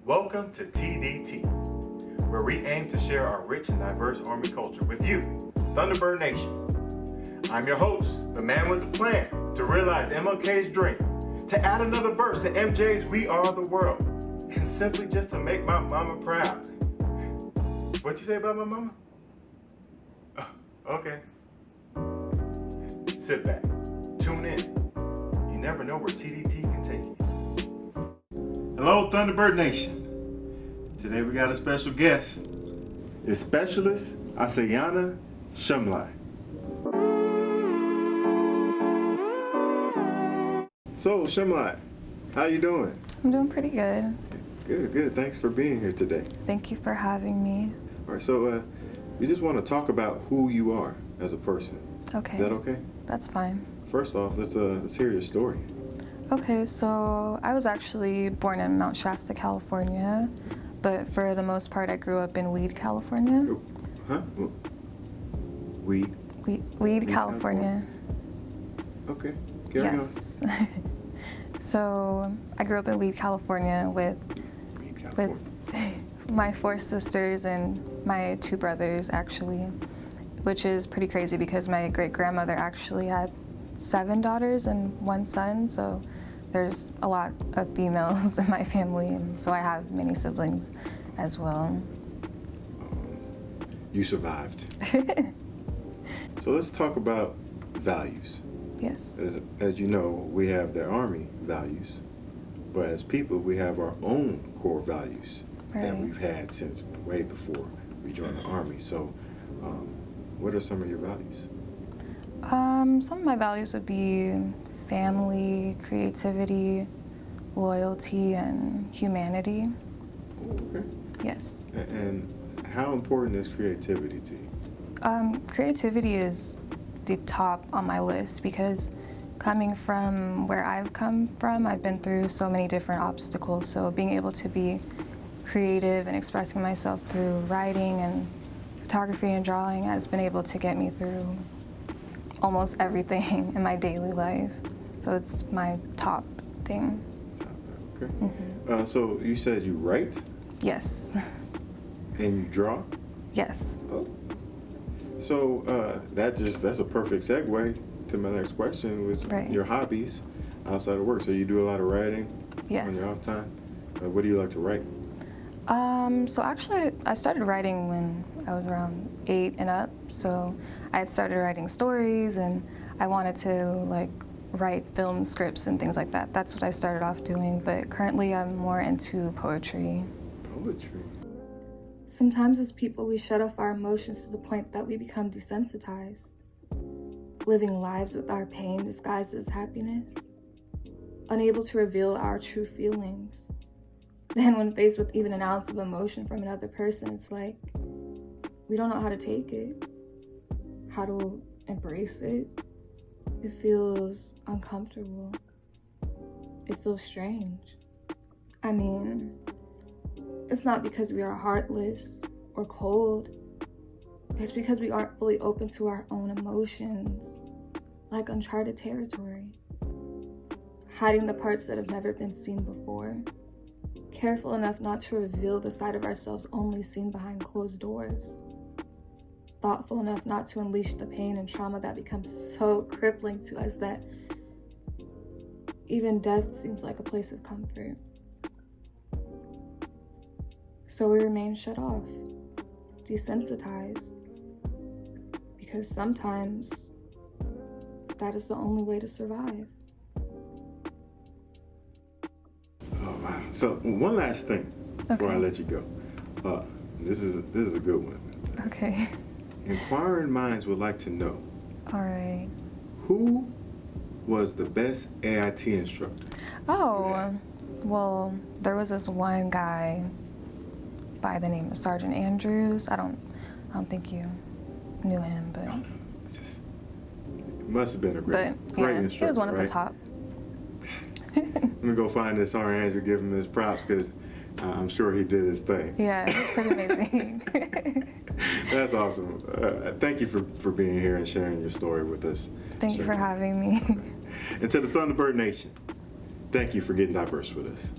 Welcome to TDT, where we aim to share our rich and diverse Army culture with you, Thunderbird Nation. I'm your host, the man with the plan to realize MLK's dream, to add another verse to MJ's We Are the World, and simply just to make my mama proud. What you say about my mama? Oh, okay. Sit back, tune in. You never know where TDT can take you. Hello, Thunderbird Nation. Today we got a special guest. It's Specialist Aseyana Shumlai. So, Shumlai, how you doing? I'm doing pretty good. Good. Thanks for being here today. Thank you for having me. All right, so we just want to talk about who you are as a person. Okay. Is that okay? That's fine. First off, let's hear your story. Okay, so I was actually born in Mount Shasta, California, but for the most part I grew up in Weed, California. Huh? Weed, California. Okay, carry on. Yes. So I grew up in Weed, California with my 4 sisters and my 2 brothers, actually, which is pretty crazy because my great-grandmother actually had 7 daughters and 1 son, so there's a lot of females in my family, and so I have many siblings as well. You survived. So let's talk about values. Yes. As you know, we have the Army values, but as people, we have our own core values that we've had since way before we joined the Army. So what are some of your values? Some of my values would be family, creativity, loyalty, and humanity. Okay. Yes. And how important is creativity to you? Creativity is the top on my list because coming from where I've come from, I've been through so many different obstacles. So being able to be creative and expressing myself through writing and photography and drawing has been able to get me through almost everything in my daily life. So it's my top thing. Okay. Mm-hmm. So you said you write? Yes. And you draw? Yes. Oh. So that's a perfect segue to my next question, was your hobbies outside of work. So you do a lot of writing on your off time? What do you like to write? So actually, I started writing when I was around 8 and up. So I had started writing stories, and I wanted to write film scripts and things like that. That's what I started off doing. But currently, I'm more into poetry. Poetry. Sometimes as people, we shut off our emotions to the point that we become desensitized, living lives with our pain disguised as happiness, unable to reveal our true feelings. Then when faced with even an ounce of emotion from another person, it's like we don't know how to take it, how to embrace it. It feels uncomfortable. It feels strange. I mean, it's not because we are heartless or cold. It's because we aren't fully open to our own emotions, like uncharted territory. Hiding the parts that have never been seen before. Careful enough not to reveal the side of ourselves only seen behind closed doors. Thoughtful enough not to unleash the pain and trauma that becomes so crippling to us that even death seems like a place of comfort. So we remain shut off, desensitized, because sometimes that is the only way to survive. Oh, wow. So one last thing before I let you go. This is a good one. Okay. Inquiring minds would like to know. All right. Who was the best AIT instructor? Oh, well, there was this one guy by the name of Sergeant Andrews. I don't think you knew him, but it must have been a great instructor. He was one of the top. Let me go find this Sergeant Andrew, give him his props, because I'm sure he did his thing. Yeah, it was pretty amazing. That's awesome. Thank you for being here and sharing your story with us. Thank you for having me. And to the Thunderbird Nation, thank you for getting diverse with us.